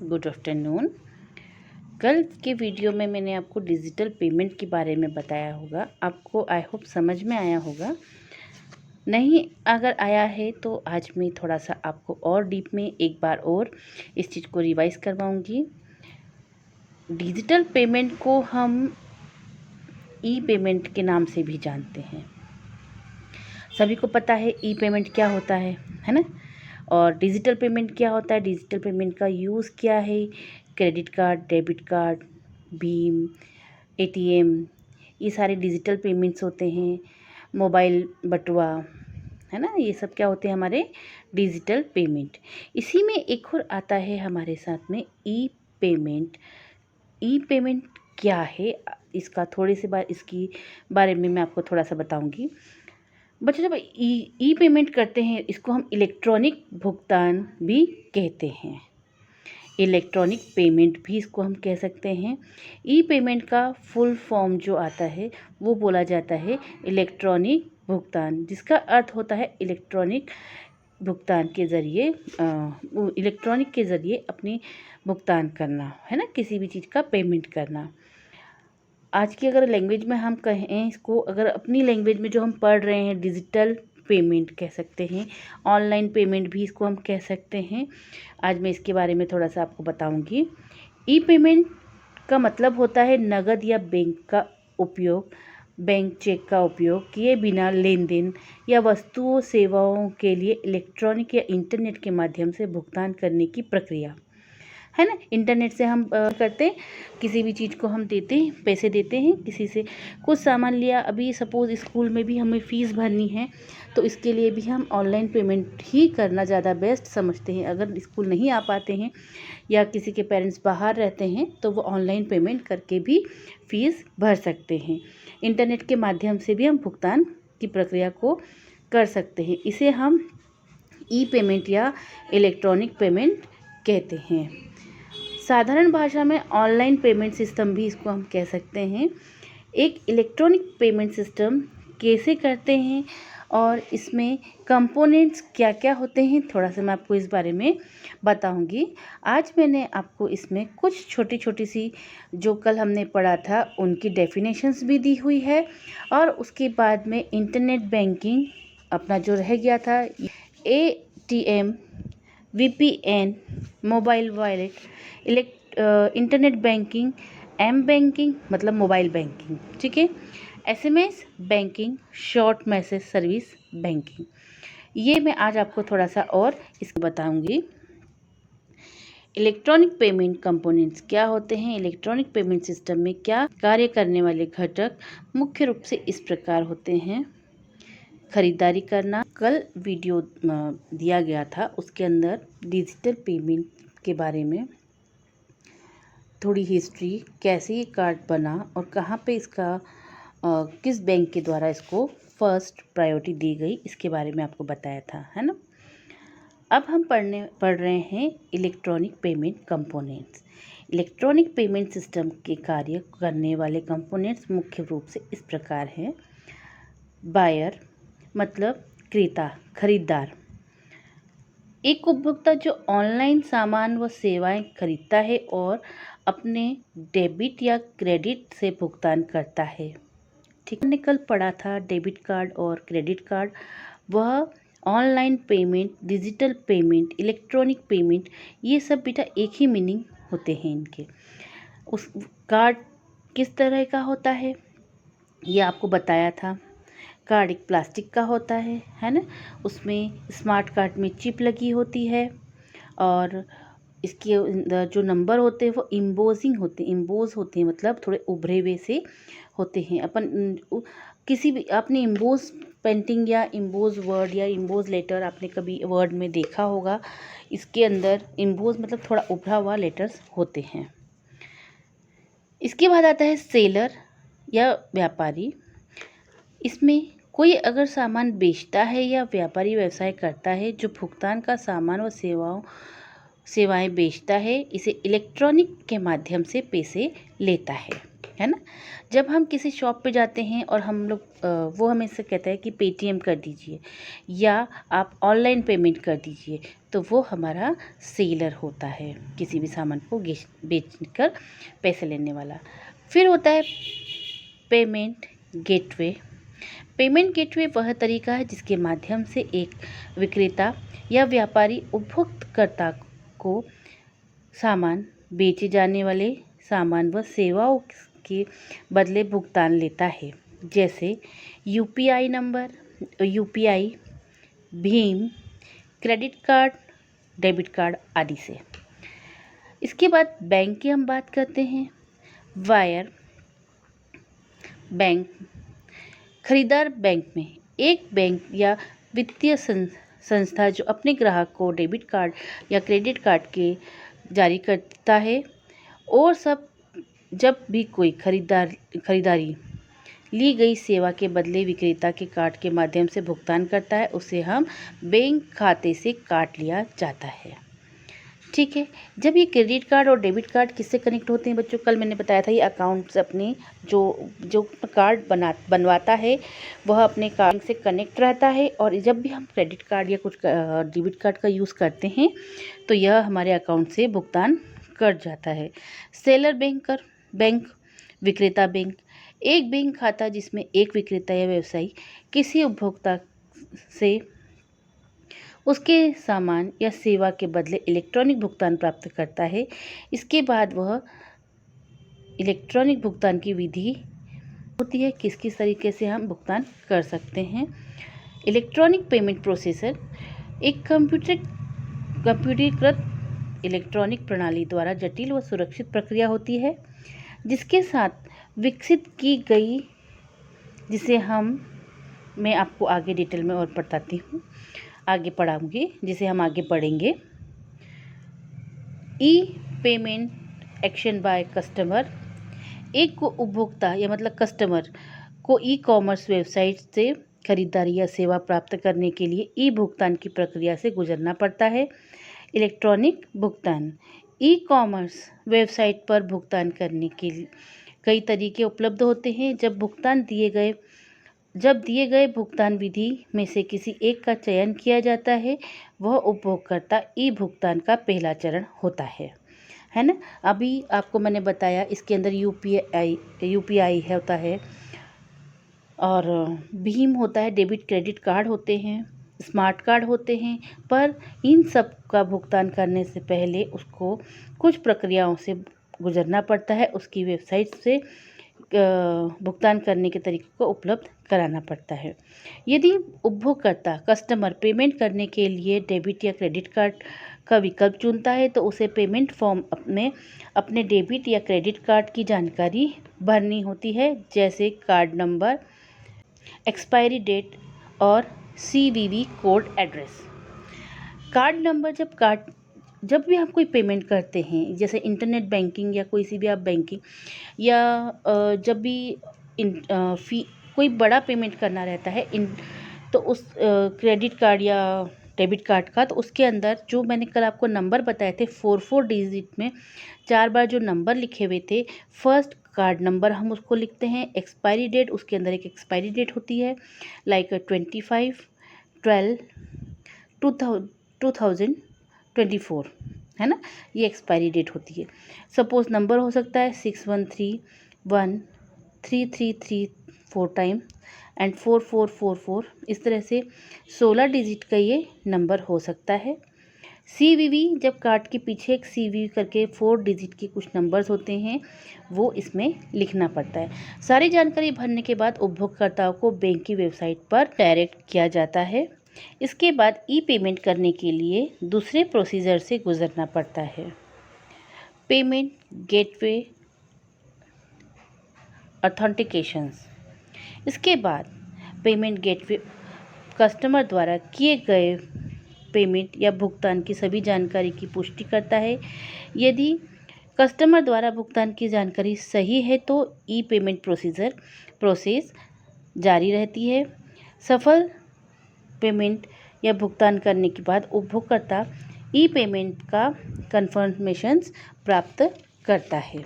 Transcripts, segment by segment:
Good afternoon. कल के video में मैंने आपको डिजिटल पेमेंट के बारे में बताया होगा, आपको आई होप समझ में आया होगा। नहीं अगर आया है तो आज मैं थोड़ा सा आपको और डीप में एक बार और इस चीज़ को रिवाइज करवाऊंगी। डिजिटल पेमेंट को हम ई पेमेंट के नाम से भी जानते हैं। सभी को पता है ई पेमेंट क्या होता है ना। और डिजिटल पेमेंट क्या होता है, डिजिटल पेमेंट का यूज़ क्या है। Credit card, debit card, Bhim, ATM, ये सारे डिजिटल पेमेंट्स होते हैं। मोबाइल बटुआ, है ना, ये सब क्या होते हैं हमारे डिजिटल पेमेंट। इसी में एक और आता है हमारे साथ में ई पेमेंट। ई पेमेंट क्या है, इसका थोड़े से बार इसकी बारे में मैं आपको थोड़ा सा बताऊंगी। बच्चों, जब ई पेमेंट करते हैं इसको हम इलेक्ट्रॉनिक भुगतान भी कहते हैं। इलेक्ट्रॉनिक पेमेंट भी इसको हम कह सकते हैं। ई पेमेंट का फुल फॉर्म जो आता है वो बोला जाता है इलेक्ट्रॉनिक भुगतान, जिसका अर्थ होता है इलेक्ट्रॉनिक भुगतान के ज़रिए इलेक्ट्रॉनिक के ज़रिए अपनी भुगतान करना, है ना, किसी भी चीज़ का पेमेंट करना। आज की अगर लैंग्वेज में हम कहें इसको, अगर अपनी लैंग्वेज में जो हम पढ़ रहे हैं, डिजिटल पेमेंट कह सकते हैं, ऑनलाइन पेमेंट भी इसको हम कह सकते हैं। आज मैं इसके बारे में थोड़ा सा आपको बताऊंगी। ई पेमेंट का मतलब होता है नगद या बैंक चेक का उपयोग किए बिना लेन देन या वस्तुओं सेवाओं के लिए इलेक्ट्रॉनिक या इंटरनेट के माध्यम से भुगतान करने की प्रक्रिया, है ना। इंटरनेट से हम करते हैं, किसी भी चीज़ को हम देते हैं, पैसे देते हैं, किसी से कुछ सामान लिया। अभी सपोज़ स्कूल में भी हमें फ़ीस भरनी है तो इसके लिए भी हम ऑनलाइन पेमेंट ही करना ज़्यादा बेस्ट समझते हैं। अगर स्कूल नहीं आ पाते हैं या किसी के पेरेंट्स बाहर रहते हैं तो वो ऑनलाइन पेमेंट करके भी फ़ीस भर सकते हैं। इंटरनेट के माध्यम से भी हम भुगतान की प्रक्रिया को कर सकते हैं। इसे हम ई पेमेंट या इलेक्ट्रॉनिक पेमेंट कहते हैं। साधारण भाषा में ऑनलाइन पेमेंट सिस्टम भी इसको हम कह सकते हैं। एक इलेक्ट्रॉनिक पेमेंट सिस्टम कैसे करते हैं और इसमें कंपोनेंट्स क्या क्या होते हैं, थोड़ा सा मैं आपको इस बारे में बताऊंगी। आज मैंने आपको इसमें कुछ छोटी छोटी सी जो कल हमने पढ़ा था उनकी डेफिनेशंस भी दी हुई है। और उसके बाद में इंटरनेट बैंकिंग अपना जो रह गया था, ATM, VPN, mobile wallet, internet banking, M banking मतलब मोबाइल बैंकिंग, ठीक है, SMS banking, short message service banking, ये मैं आज आपको थोड़ा सा और इसको बताऊंगी। इलेक्ट्रॉनिक पेमेंट कंपोनेंट्स क्या होते हैं, इलेक्ट्रॉनिक पेमेंट सिस्टम में क्या कार्य करने वाले घटक मुख्य रूप से इस प्रकार होते हैं। खरीदारी करना, कल वीडियो दिया गया था उसके अंदर डिजिटल पेमेंट के बारे में थोड़ी हिस्ट्री, कैसे ये कार्ड बना और कहाँ पे इसका किस बैंक के द्वारा इसको फर्स्ट प्रायोरिटी दी गई, इसके बारे में आपको बताया था, है ना। अब हम पढ़ रहे हैं electronic payment components. Electronic payment system के कार्य करने वाले कंपोनेंट्स मुख्य रूप से इस प्रकार हैं। बायर मतलब क्रेता, खरीदार, एक उपभोक्ता जो ऑनलाइन सामान व सेवाएं खरीदता है और अपने डेबिट या क्रेडिट से भुगतान करता है, ठीक है। कल पढ़ा था डेबिट कार्ड और क्रेडिट कार्ड, वह online payment, digital payment, electronic payment, ये सब बेटा एक ही मीनिंग होते हैं इनके। उस कार्ड किस तरह का होता है ये आपको बताया था। कार्ड एक प्लास्टिक का होता है ना, उसमें स्मार्ट कार्ड में चिप लगी होती है और इसके जो नंबर होते हैं वो इम्बोज होते हैं, मतलब थोड़े उभरे हुए से होते हैं। अपन किसी भी आपने इम्बोज पेंटिंग या इम्बोज वर्ड या इम्बोज लेटर आपने कभी वर्ड में देखा होगा, इसके अंदर इम्बोज मतलब थोड़ा उभरा हुआ लेटर्स होते हैं। इसके बाद आता है सेलर या व्यापारी। इसमें कोई अगर सामान बेचता है या व्यापारी व्यवसाय करता है जो भुगतान का सामान व सेवाएं बेचता है, इसे इलेक्ट्रॉनिक के माध्यम से पैसे लेता है है ना। जब हम किसी शॉप पे जाते हैं और हम लोग वो हमें से कहता है कि पेटीएम कर दीजिए या आप ऑनलाइन पेमेंट कर दीजिए, तो वो हमारा सेलर होता है, किसी भी सामान को बेच कर पैसे लेने वाला। फिर होता है पेमेंट गेटवे। पेमेंट गेटवे वह तरीका है जिसके माध्यम से एक विक्रेता या व्यापारी उपभोक्ताकर्ता को सामान, बेचे जाने वाले सामान व सेवाओं के बदले भुगतान लेता है, जैसे UPI number, UPI, Bhim, credit card, debit card आदि से। इसके बाद बैंक की हम बात करते हैं। Wire bank. खरीदार बैंक में एक बैंक या वित्तीय संस्था जो अपने ग्राहक को डेबिट कार्ड या क्रेडिट कार्ड के जारी करता है, और जब भी कोई खरीदारी ली गई सेवा के बदले विक्रेता के कार्ड के माध्यम से भुगतान करता है, उसे हम बैंक खाते से काट लिया जाता है। ठीक है। जब ये क्रेडिट कार्ड और डेबिट कार्ड किससे कनेक्ट होते हैं बच्चों, कल मैंने बताया था, ये अकाउंट से अपने जो कार्ड बनवाता है वह अपने कार्ड से कनेक्ट रहता है, और जब भी हम क्रेडिट कार्ड या कुछ डेबिट कार्ड का यूज़ करते हैं तो यह हमारे अकाउंट से भुगतान कर जाता है। सेलर बैंक, विक्रेता बैंक। एक बैंक खाता जिसमें एक विक्रेता या व्यवसायी किसी उपभोक्ता से उसके सामान या सेवा के बदले इलेक्ट्रॉनिक भुगतान प्राप्त करता है। इसके बाद वह इलेक्ट्रॉनिक भुगतान की विधि होती है, किस किस तरीके से हम भुगतान कर सकते हैं। इलेक्ट्रॉनिक पेमेंट प्रोसेसर एक कंप्यूटरीकृत इलेक्ट्रॉनिक प्रणाली द्वारा जटिल व सुरक्षित प्रक्रिया होती है, जिसके साथ विकसित की गई, जिसे मैं आपको आगे डिटेल में और बताती हूँ, आगे पढ़ाऊंगी, जिसे हम आगे पढ़ेंगे। ई पेमेंट एक्शन बाय कस्टमर। एक को उपभोक्ता या मतलब कस्टमर को ई कॉमर्स वेबसाइट से खरीदारी या सेवा प्राप्त करने के लिए ई भुगतान की प्रक्रिया से गुजरना पड़ता है। इलेक्ट्रॉनिक भुगतान। ई कॉमर्स वेबसाइट पर भुगतान करने के कई तरीके उपलब्ध होते हैं। जब दिए गए भुगतान विधि में से किसी एक का चयन किया जाता है, वह उपभोक्ता ई भुगतान का पहला चरण होता है ना। अभी आपको मैंने बताया इसके अंदर यूपीआई होता है, और भीम होता है, डेबिट क्रेडिट कार्ड होते हैं, स्मार्ट कार्ड होते हैं। पर इन सब का भुगतान करने से पहले उसको कुछ प्रक्रियाओं से गुजरना पड़ता है, उसकी वेबसाइट से भुगतान करने के तरीके को उपलब्ध कराना पड़ता है। यदि उपभोक्ता कस्टमर पेमेंट करने के लिए डेबिट या क्रेडिट कार्ड का विकल्प चुनता है, तो उसे पेमेंट फॉर्म में अपने डेबिट या क्रेडिट कार्ड की जानकारी भरनी होती है, जैसे कार्ड नंबर, एक्सपायरी डेट और CVV code address. Card number. जब भी हम कोई पेमेंट करते हैं, जैसे इंटरनेट बैंकिंग या कोई सी भी आप बैंकिंग, या जब भी कोई बड़ा पेमेंट करना रहता है तो उस क्रेडिट कार्ड या डेबिट कार्ड का, तो उसके अंदर जो मैंने कल आपको नंबर बताए थे 4 डिजिट में 4 बार जो नंबर लिखे हुए थे, फर्स्ट कार्ड नंबर हम उसको लिखते हैं। एक्सपायरी डेट, उसके अंदर एक एक्सपायरी डेट होती है, लाइक 25/12/2024, है ना, ये एक्सपायरी डेट होती है। सपोज नंबर हो सकता है 61313334 टाइम एंड 4444, इस तरह से 16 डिजिट का ये नंबर हो सकता है। CVV, जब कार्ड के पीछे एक CVV करके 4 डिजिट के कुछ नंबर्स होते हैं, वो इसमें लिखना पड़ता है। सारी जानकारी भरने के बाद उपभोक्ताओं को बैंक की वेबसाइट पर डायरेक्ट किया जाता है। इसके बाद ई पेमेंट करने के लिए दूसरे प्रोसीजर से गुजरना पड़ता है। Payment gateway authentications. इसके बाद पेमेंट गेटवे कस्टमर द्वारा किए गए पेमेंट या भुगतान की सभी जानकारी की पुष्टि करता है। यदि कस्टमर द्वारा भुगतान की जानकारी सही है तो ई पेमेंट प्रोसेस जारी रहती है। सफल पेमेंट या भुगतान करने के बाद उपभोक्ता ई पेमेंट का कन्फर्मेशंस प्राप्त करता है।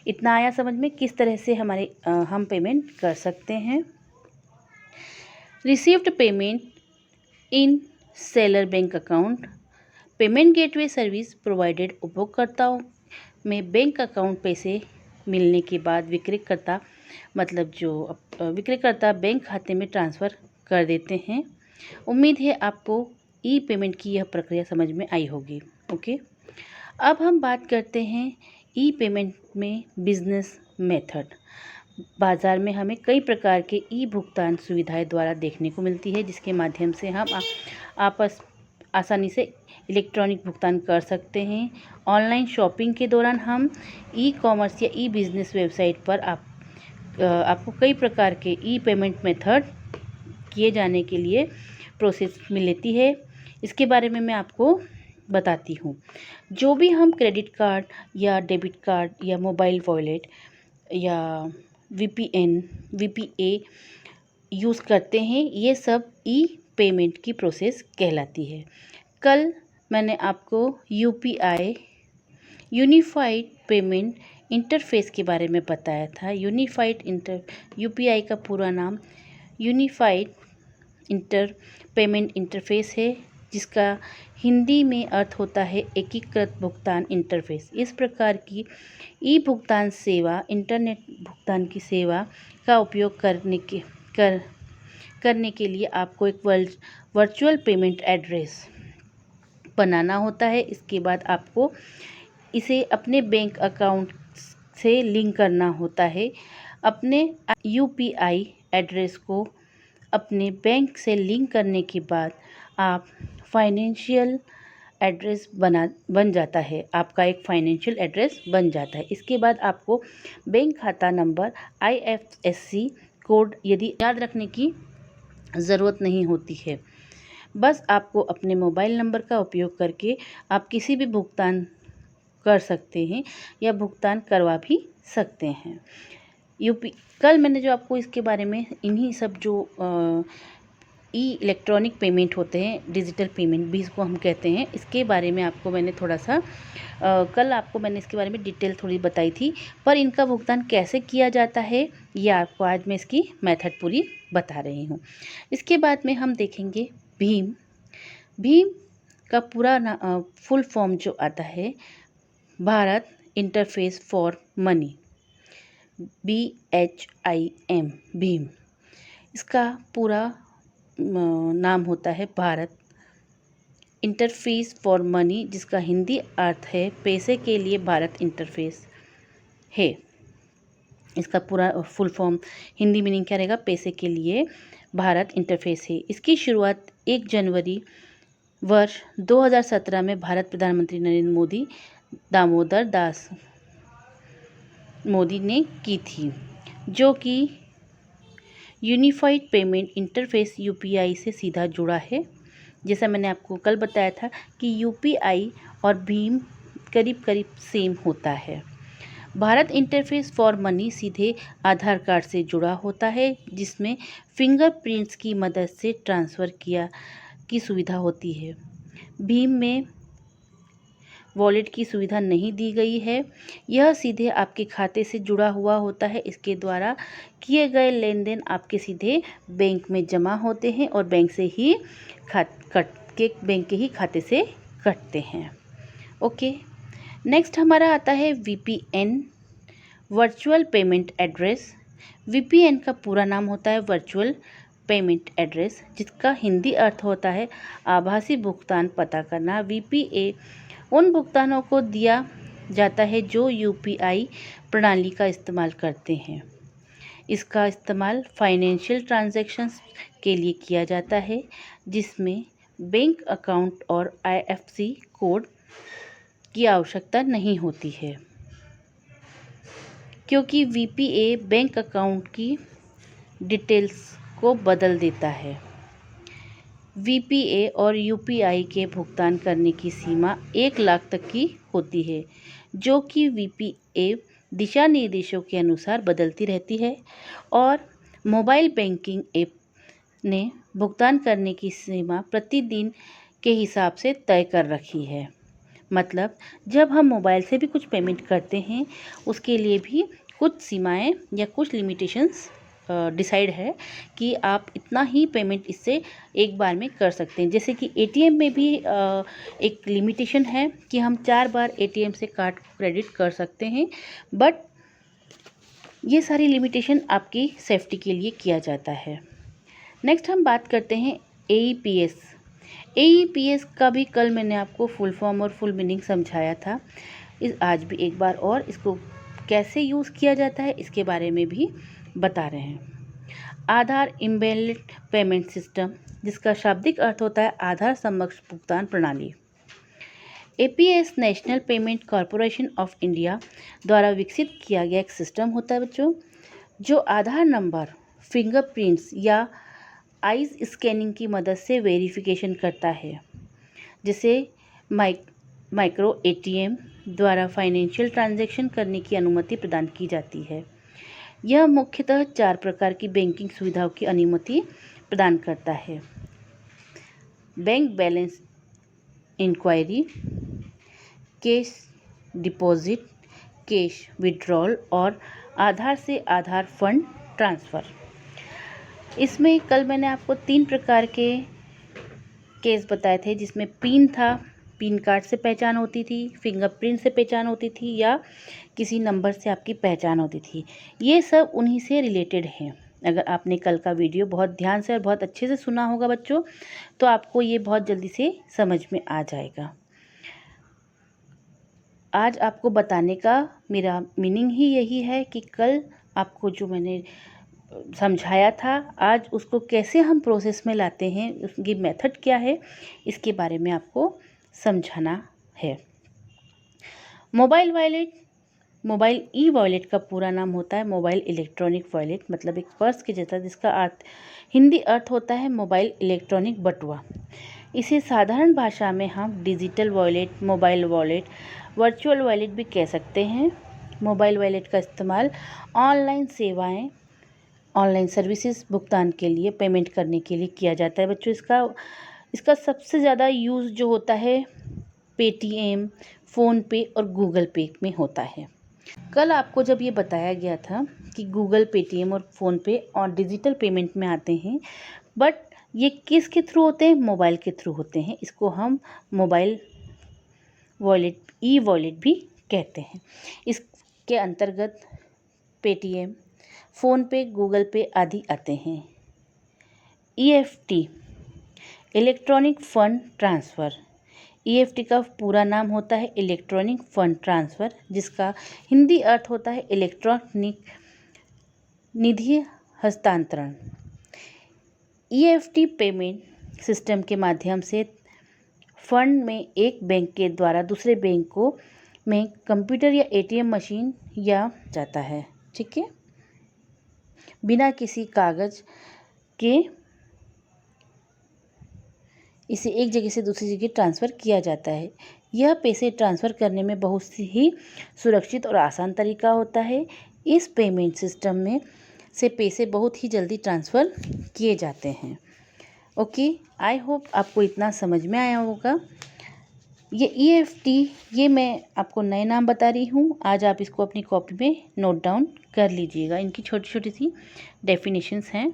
इतना आया समझ में किस तरह से हम पेमेंट कर सकते हैं। Received payment in seller bank account. Payment gateway service provided. उपभोक्ताओं में बैंक अकाउंट पैसे मिलने के बाद विक्रेता विक्रेता बैंक खाते में ट्रांसफ़र कर देते हैं। उम्मीद है आपको ई पेमेंट की यह प्रक्रिया समझ में आई होगी। ओके, अब हम बात करते हैं ई पेमेंट में बिजनेस मेथड। बाज़ार में हमें कई प्रकार के ई भुगतान सुविधाएं द्वारा देखने को मिलती है, जिसके माध्यम से हम आसानी से इलेक्ट्रॉनिक भुगतान कर सकते हैं। ऑनलाइन शॉपिंग के दौरान हम ई कॉमर्स या ई बिज़नेस वेबसाइट पर आपको कई प्रकार के ई पेमेंट मेथड किए जाने के लिए प्रोसेस मिलती है। इसके बारे में मैं आपको बताती हूँ। जो भी हम क्रेडिट कार्ड या डेबिट कार्ड या मोबाइल वॉलेट या वीपीए यूज़ करते हैं, ये सब ई पेमेंट की प्रोसेस कहलाती है। कल मैंने आपको यूपीआई यूनिफाइड पेमेंट इंटरफेस के बारे में बताया था। यूपीआई का पूरा नाम यूनिफाइड पेमेंट इंटरफेस है, जिसका हिंदी में अर्थ होता है एकीकृत भुगतान इंटरफेस। इस प्रकार की ई भुगतान सेवा इंटरनेट भुगतान की सेवा का उपयोग करने के लिए आपको एक वर्चुअल पेमेंट एड्रेस बनाना होता है। इसके बाद आपको इसे अपने बैंक अकाउंट से लिंक करना होता है। अपने यूपीआई एड्रेस को अपने बैंक से लिंक करने के बाद आप फाइनेंशियल एड्रेस बन जाता है। आपका एक फाइनेंशियल एड्रेस बन जाता है। इसके बाद आपको बैंक खाता नंबर IFSC कोड यदि याद रखने की ज़रूरत नहीं होती है। बस आपको अपने मोबाइल नंबर का उपयोग करके आप किसी भी भुगतान कर सकते हैं या भुगतान करवा भी सकते हैं। कल मैंने जो आपको इसके बारे में इन्हीं सब जो इलेक्ट्रॉनिक पेमेंट होते हैं, डिजिटल पेमेंट भी इसको हम कहते हैं, इसके बारे में आपको मैंने थोड़ा सा कल आपको मैंने इसके बारे में डिटेल थोड़ी बताई थी। पर इनका भुगतान कैसे किया जाता है ये आपको आज मैं इसकी मेथड पूरी बता रही हूँ। इसके बाद में हम देखेंगे भीम का पूरा फुल फॉर्म जो आता है Bharat interface for money, BHIM, Bhim. इसका पूरा नाम होता है भारत इंटरफेस फॉर मनी, जिसका हिंदी अर्थ है पैसे के लिए भारत इंटरफेस है। इसका पूरा फुल फॉर्म हिंदी मीनिंग क्या रहेगा? पैसे के लिए भारत इंटरफेस है। इसकी शुरुआत 1 जनवरी वर्ष 2017 में भारत प्रधानमंत्री नरेंद्र मोदी दामोदर दास मोदी ने की थी, जो कि यूनिफाइड पेमेंट इंटरफेस यूपीआई से सीधा जुड़ा है। जैसा मैंने आपको कल बताया था कि यूपीआई और भीम करीब करीब सेम होता है। भारत इंटरफेस फॉर मनी सीधे आधार कार्ड से जुड़ा होता है, जिसमें फिंगरप्रिंट्स की मदद से ट्रांसफ़र की सुविधा होती है। भीम में वॉलेट की सुविधा नहीं दी गई है। यह सीधे आपके खाते से जुड़ा हुआ होता है। इसके द्वारा किए गए लेन देन आपके सीधे बैंक में जमा होते हैं और बैंक के ही खाते से कटते हैं। ओके, नेक्स्ट हमारा आता है VPN, virtual payment address. VPN का पूरा नाम होता है वर्चुअल पेमेंट एड्रेस, जिसका हिंदी अर्थ होता है आभासी भुगतान पता करना। VPA उन भुगतानों को दिया जाता है जो यूपीआई प्रणाली का इस्तेमाल करते हैं। इसका इस्तेमाल फाइनेंशियल ट्रांजैक्शंस के लिए किया जाता है, जिसमें बैंक अकाउंट और IFSC कोड की आवश्यकता नहीं होती है, क्योंकि VPA बैंक अकाउंट की डिटेल्स को बदल देता है। VPA और UPI के भुगतान करने की सीमा 1 लाख तक की होती है, जो कि VPA दिशा निर्देशों के अनुसार बदलती रहती है, और मोबाइल बैंकिंग ऐप ने भुगतान करने की सीमा प्रतिदिन के हिसाब से तय कर रखी है। मतलब जब हम मोबाइल से भी कुछ पेमेंट करते हैं उसके लिए भी कुछ सीमाएं या कुछ लिमिटेशंस डिसाइड है कि आप इतना ही पेमेंट इससे एक बार में कर सकते हैं। जैसे कि एटीएम में भी एक लिमिटेशन है कि हम 4 बार एटीएम से कार्ड क्रेडिट कर सकते हैं, बट ये सारी लिमिटेशन आपकी सेफ्टी के लिए किया जाता है। नेक्स्ट हम बात करते हैं AEPS। AEPS का भी कल मैंने आपको फुल फॉर्म और फुल मीनिंग समझाया था। आज भी एक बार और इसको कैसे यूज़ किया जाता है इसके बारे में भी बता रहे हैं। आधार एम्बेडेड पेमेंट सिस्टम, जिसका शाब्दिक अर्थ होता है आधार समक्ष भुगतान प्रणाली। APS national payment corporation of India द्वारा विकसित किया गया एक सिस्टम होता है बच्चों, जो आधार नंबर, फिंगरप्रिंट्स या आईज स्कैनिंग की मदद से वेरिफिकेशन करता है, जिसे माइक्रो ATM द्वारा फाइनेंशियल ट्रांजैक्शन करने की अनुमति प्रदान की जाती है। यह मुख्यतः 4 प्रकार की बैंकिंग सुविधाओं की अनुमति प्रदान करता है: bank balance enquiry, cash deposit, cash withdrawal और आधार से आधार फंड ट्रांसफ़र। इसमें कल मैंने आपको 3 प्रकार के केस बताए थे, जिसमें पिन था, पिन कार्ड से पहचान होती थी, फिंगरप्रिंट से पहचान होती थी या किसी नंबर से आपकी पहचान होती थी। ये सब उन्हीं से रिलेटेड हैं। अगर आपने कल का वीडियो बहुत ध्यान से और बहुत अच्छे से सुना होगा बच्चों, तो आपको ये बहुत जल्दी से समझ में आ जाएगा। आज आपको बताने का मेरा मीनिंग ही यही है कि कल आपको जो मैंने समझाया था, आज उसको कैसे हम प्रोसेस में लाते हैं, उसकी मेथड क्या है, इसके बारे में आपको समझाना है। Mobile wallet, mobile e wallet का पूरा नाम होता है मोबाइल इलेक्ट्रॉनिक वॉलेट, मतलब एक पर्स के जैसा, जिसका हिंदी अर्थ होता है मोबाइल इलेक्ट्रॉनिक बटुआ। इसे साधारण भाषा में हम digital wallet, mobile wallet, virtual wallet भी कह सकते हैं। मोबाइल वॉलेट का इस्तेमाल ऑनलाइन सेवाएं, ऑनलाइन सर्विसेज भुगतान के लिए, पेमेंट करने के लिए किया जाता है बच्चों। इसका सबसे ज़्यादा यूज़ जो होता है पेटीएम, फ़ोनपे और गूगल पे में होता है। कल आपको जब ये बताया गया था कि गूगल, पेटीएम और फ़ोनपे और डिजिटल पेमेंट में आते हैं, बट ये किस के थ्रू होते हैं? मोबाइल के थ्रू होते हैं। इसको हम मोबाइल वॉलेट, ई वॉलेट भी कहते हैं। इसके अंतर्गत पेटीएम, फ़ोनपे, गूगल पे आदि आते हैं। EFT, electronic fund transfer. EFT का पूरा नाम होता है इलेक्ट्रॉनिक फ़ंड ट्रांसफ़र, जिसका हिंदी अर्थ होता है इलेक्ट्रॉनिक निधि हस्तांतरण। EFT पेमेंट सिस्टम के माध्यम से फंड में एक बैंक के द्वारा दूसरे बैंक को में कंप्यूटर या ATM मशीन या जाता है, ठीक है, बिना किसी कागज़ के इसे एक जगह से दूसरी जगह ट्रांसफ़र किया जाता है। यह पैसे ट्रांसफ़र करने में बहुत ही सुरक्षित और आसान तरीका होता है। इस पेमेंट सिस्टम में से पैसे बहुत ही जल्दी ट्रांसफ़र किए जाते हैं। ओके, आई होप आपको इतना समझ में आया होगा। ये EFT, ये मैं आपको नए नाम बता रही हूँ। आज आप इसको अपनी कॉपी में नोट डाउन कर लीजिएगा। इनकी छोटी छोटी सी डेफिनेशंस हैं।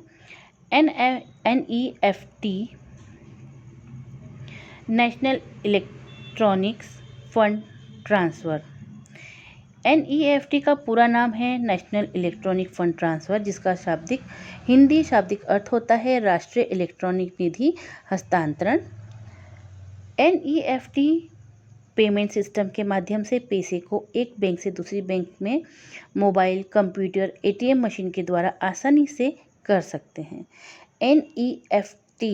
NEFT, national electronics fund transfer. NEFT का पूरा नाम है नेशनल इलेक्ट्रॉनिक फंड ट्रांसफ़र, जिसका हिंदी शाब्दिक अर्थ होता है राष्ट्रीय इलेक्ट्रॉनिक निधि हस्तांतरण। NEFT पेमेंट सिस्टम के माध्यम से पैसे को एक बैंक से दूसरी बैंक में मोबाइल, कंप्यूटर, ATM मशीन के द्वारा आसानी से कर सकते हैं। NEFT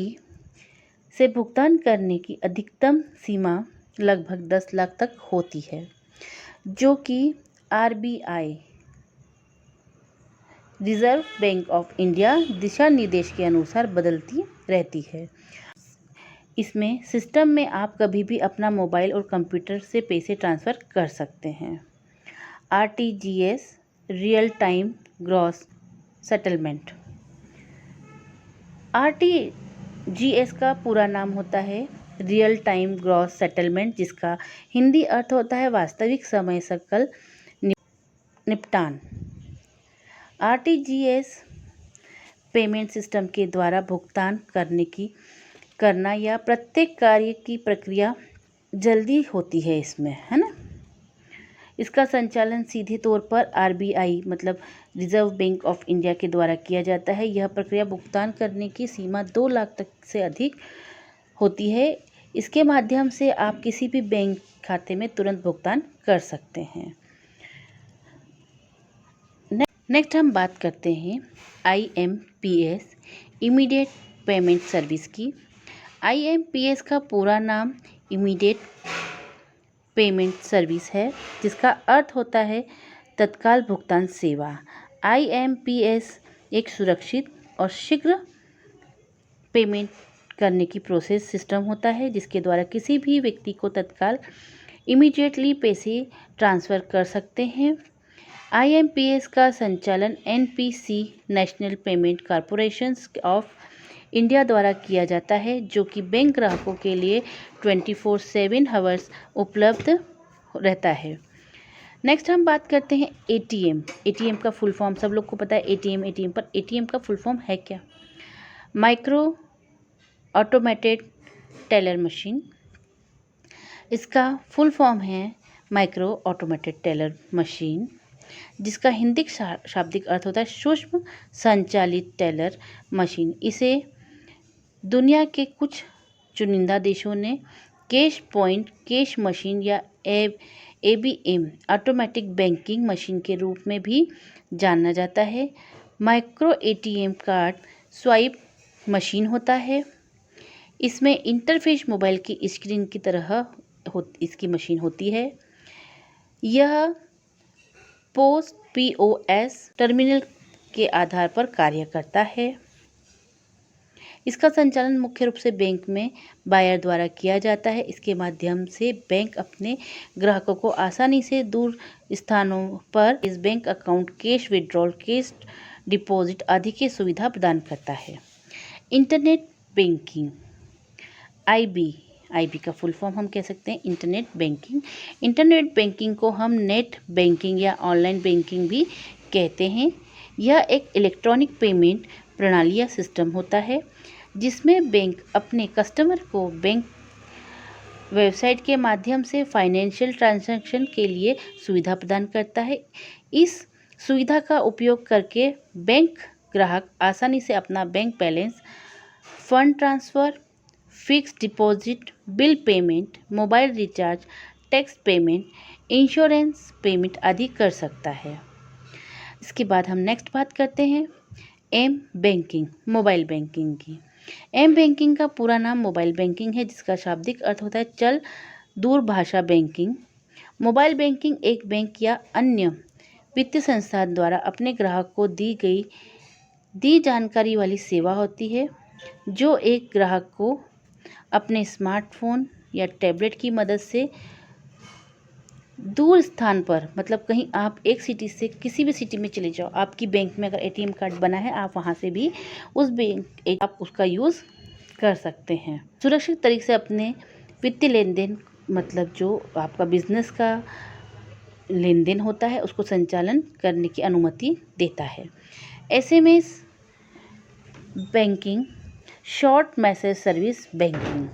से भुगतान करने की अधिकतम सीमा लगभग 10 लाख तक होती है, जो कि RBI, reserve bank of India, दिशा निर्देश के अनुसार बदलती रहती है। इसमें सिस्टम में आप कभी भी अपना मोबाइल और कंप्यूटर से पैसे ट्रांसफ़र कर सकते हैं। RTGS, real time gross settlement. RTGS का पूरा नाम होता है रियल टाइम ग्रॉस सेटलमेंट, जिसका हिंदी अर्थ होता है वास्तविक समय सकल निपटान। आरटीजीएस पेमेंट सिस्टम के द्वारा भुगतान करना या प्रत्येक कार्य की प्रक्रिया जल्दी होती है इसमें, है ना। इसका संचालन सीधे तौर पर आरबीआई मतलब रिजर्व बैंक ऑफ इंडिया के द्वारा किया जाता है। यह प्रक्रिया भुगतान करने की सीमा 2 लाख तक से अधिक होती है। इसके माध्यम से आप किसी भी बैंक खाते में तुरंत भुगतान कर सकते हैं। नेक्स्ट हम बात करते हैं IMPS इमीडिएट पेमेंट सर्विस की। IMPS का पूरा नाम इमीडिएट पेमेंट सर्विस है, जिसका अर्थ होता है तत्काल भुगतान सेवा। IMPS एक सुरक्षित और शीघ्र पेमेंट करने की प्रोसेस सिस्टम होता है, जिसके द्वारा किसी भी व्यक्ति को तत्काल इमीडिएटली पैसे ट्रांसफ़र कर सकते हैं। IMPS का संचालन NPC national payment corporation of India द्वारा किया जाता है, जो कि बैंक ग्राहकों के लिए 24/7 आवर्स उपलब्ध रहता है। नेक्स्ट हम बात करते हैं ATM का फुल फॉर्म सब लोग को पता है। ATM पर ATM का फुल फॉर्म है क्या? Micro automated teller machine. इसका फुल फॉर्म है माइक्रो ऑटोमेटेड टेलर मशीन, जिसका हिंदी शाब्दिक अर्थ होता है सूक्ष्म संचालित टेलर मशीन। इसे दुनिया के कुछ चुनिंदा देशों ने कैश पॉइंट कैश मशीन या ABM ऑटोमेटिक बैंकिंग मशीन के रूप में भी जाना जाता है। Micro ATM card swipe machine होता है। इसमें इंटरफेस मोबाइल की स्क्रीन की तरह इसकी मशीन होती है। यह POS टर्मिनल के आधार पर कार्य करता है। इसका संचालन मुख्य रूप से बैंक में बायर द्वारा किया जाता है। इसके माध्यम से बैंक अपने ग्राहकों को आसानी से दूर स्थानों पर इस bank account cash withdrawal, cash deposit आदि की सुविधा प्रदान करता है। इंटरनेट बैंकिंग IB का फुल फॉर्म हम कह सकते हैं इंटरनेट बैंकिंग। इंटरनेट बैंकिंग को हम नेट बैंकिंग या ऑनलाइन बैंकिंग भी कहते हैं। यह एक इलेक्ट्रॉनिक पेमेंट प्रणाली या सिस्टम होता है, जिसमें बैंक अपने कस्टमर को बैंक वेबसाइट के माध्यम से फाइनेंशियल ट्रांजैक्शन के लिए सुविधा प्रदान करता है। इस सुविधा का उपयोग करके बैंक ग्राहक आसानी से अपना bank balance, fund transfer, fix deposit, bill payment, mobile recharge, tax payment, insurance payment आदि कर सकता है। इसके बाद हम नेक्स्ट बात करते हैं M-बैंकिंग मोबाइल बैंकिंग की। M-बैंकिंग का पूरा नाम मोबाइल बैंकिंग है, जिसका शाब्दिक अर्थ होता है चल दूरभाषा बैंकिंग। मोबाइल बैंकिंग एक बैंक या अन्य वित्तीय संस्थान द्वारा अपने ग्राहक को दी जानकारी वाली सेवा होती है, जो एक ग्राहक को अपने स्मार्टफोन या टैबलेट की मदद से दूर स्थान पर, मतलब कहीं आप एक सिटी से किसी भी सिटी में चले जाओ, आपकी बैंक में अगर ATM कार्ड बना है, आप वहाँ से भी आप उसका यूज़ कर सकते हैं। सुरक्षित तरीके से अपने वित्तीय लेन देन, मतलब जो आपका बिजनेस का लेन देन होता है, उसको संचालन करने की अनुमति देता है। SMS banking short message service banking.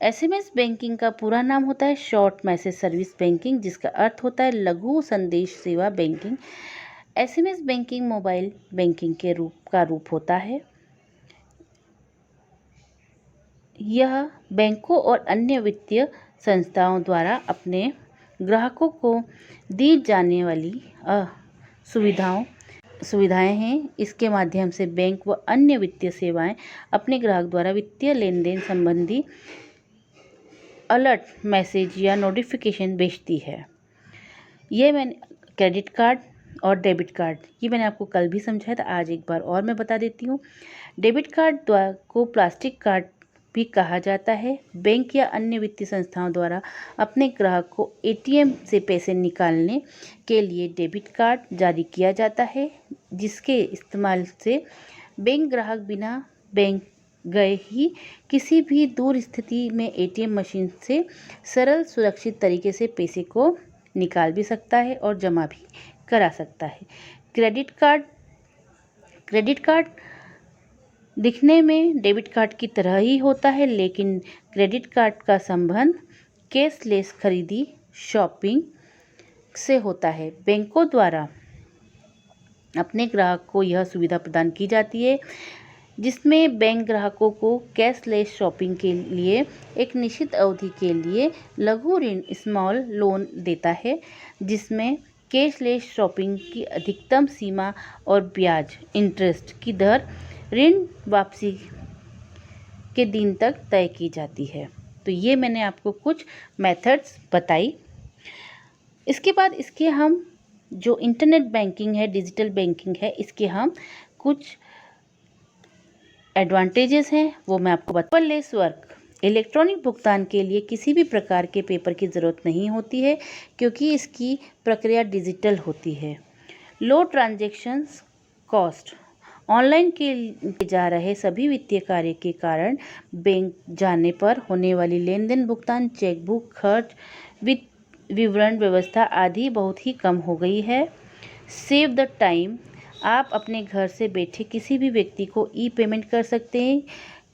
SMS banking का पूरा नाम होता है शॉर्ट मैसेज सर्विस बैंकिंग, जिसका अर्थ होता है लघु संदेश सेवा banking. SMS banking mobile banking के रूप होता है। यह बैंकों और अन्य वित्तीय संस्थाओं द्वारा अपने ग्राहकों को दी जाने वाली सुविधाएं हैं। इसके माध्यम से बैंक व अन्य वित्तीय सेवाएं अपने ग्राहक द्वारा वित्तीय लेन देन संबंधी अलर्ट मैसेज या नोटिफिकेशन भेजती है। ये मैंने क्रेडिट कार्ड और डेबिट कार्ड, ये मैंने आपको कल भी समझाया था, आज एक बार और मैं बता देती हूँ। डेबिट कार्ड को प्लास्टिक कार्ड भी कहा जाता है। बैंक या अन्य वित्तीय संस्थाओं द्वारा अपने ग्राहक को ATM से पैसे निकालने के लिए डेबिट कार्ड जारी किया जाता है, जिसके इस्तेमाल से बैंक ग्राहक बिना बैंक गए ही किसी भी दूर स्थिति में एटीएम मशीन से सरल सुरक्षित तरीके से पैसे को निकाल भी सकता है और जमा भी करा सकता है। क्रेडिट कार्ड दिखने में डेबिट कार्ड की तरह ही होता है, लेकिन क्रेडिट कार्ड का संबंध कैशलेस खरीदी शॉपिंग से होता है। बैंकों द्वारा अपने ग्राहक को यह सुविधा प्रदान की जाती है, जिसमें बैंक ग्राहकों को कैशलेस शॉपिंग के लिए एक निश्चित अवधि के लिए लघु ऋण स्मॉल लोन देता है, जिसमें कैशलेस शॉपिंग की अधिकतम सीमा और ब्याज इंटरेस्ट की दर ऋण वापसी के दिन तक तय की जाती है। तो ये मैंने आपको कुछ मेथड्स बताई। इसके बाद इसके हम जो इंटरनेट बैंकिंग है, डिजिटल बैंकिंग है, इसके हम कुछ एडवांटेजेस हैं वो मैं आपको पेपरलेस वर्क। इलेक्ट्रॉनिक भुगतान के लिए किसी भी प्रकार के पेपर की ज़रूरत नहीं होती है, क्योंकि इसकी प्रक्रिया डिजिटल होती है। लो ट्रांजैक्शंस कॉस्ट। ऑनलाइन किए जा रहे सभी वित्तीय कार्य के कारण बैंक जाने पर होने वाली लेन देन, भुगतान, चेकबुक खर्च, विवरण व्यवस्था आदि बहुत ही कम हो गई है। Save the time. आप अपने घर से बैठे किसी भी व्यक्ति को ई पेमेंट कर सकते हैं।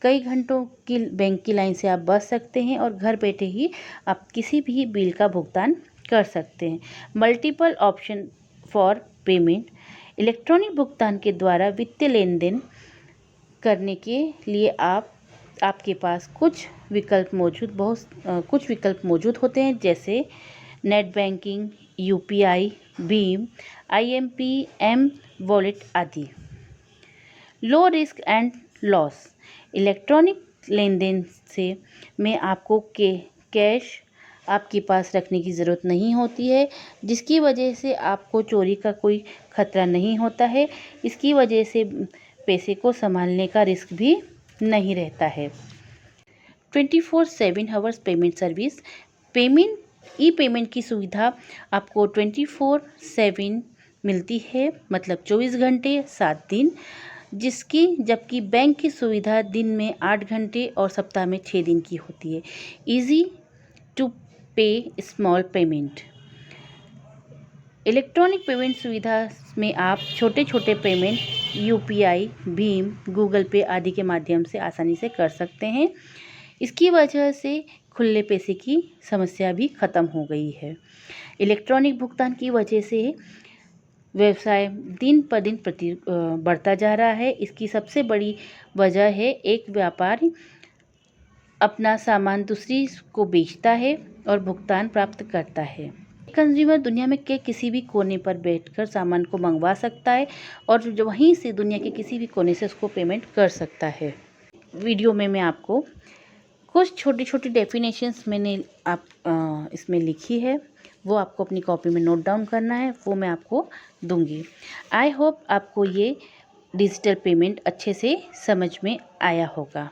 कई घंटों की बैंक की लाइन से आप बच सकते हैं और घर बैठे ही आप किसी भी बिल का भुगतान कर सकते हैं। Multiple option for payment. Electronic भुगतान के द्वारा वित्तीय लेन देन करने के लिए आपके पास कुछ विकल्प मौजूद होते हैं, जैसे नेट बैंकिंग, यूपीआई, भीम, आईएमपीएम वॉलेट आदि। Low risk and loss. Electronic लेन देन में आपको कैश आपके पास रखने की ज़रूरत नहीं होती है, जिसकी वजह से आपको चोरी का कोई खतरा नहीं होता है। इसकी वजह से पैसे को संभालने का रिस्क भी नहीं रहता है। 24/7 आवर्स पेमेंट सर्विस। ई पेमेंट की सुविधा आपको 24/7 मिलती है, मतलब 24 घंटे 7 दिन, जबकि बैंक की सुविधा दिन में 8 घंटे और सप्ताह में 6 दिन की होती है। ईजी टू पे स्मॉल पेमेंट। इलेक्ट्रॉनिक पेमेंट सुविधा में आप छोटे छोटे पेमेंट यूपीआई, भीम, गूगल पे आदि के माध्यम से आसानी से कर सकते हैं। इसकी वजह से खुले पैसे की समस्या भी खत्म हो गई है। इलेक्ट्रॉनिक भुगतान की वजह से व्यवसाय दिन पर दिन बढ़ता जा रहा है। इसकी सबसे बड़ी वजह है एक व्यापारी अपना सामान दूसरी को बेचता है और भुगतान प्राप्त करता है। कंज्यूमर दुनिया में के किसी भी कोने पर बैठकर सामान को मंगवा सकता है और वहीं से दुनिया के किसी भी कोने से उसको पेमेंट कर सकता है। वीडियो में मैं आपको कुछ छोटी छोटी डेफिनेशंस मैंने इसमें लिखी है, वो आपको अपनी कॉपी में नोट डाउन करना है, वो मैं आपको दूंगी। आई होप आपको ये डिजिटल पेमेंट अच्छे से समझ में आया होगा।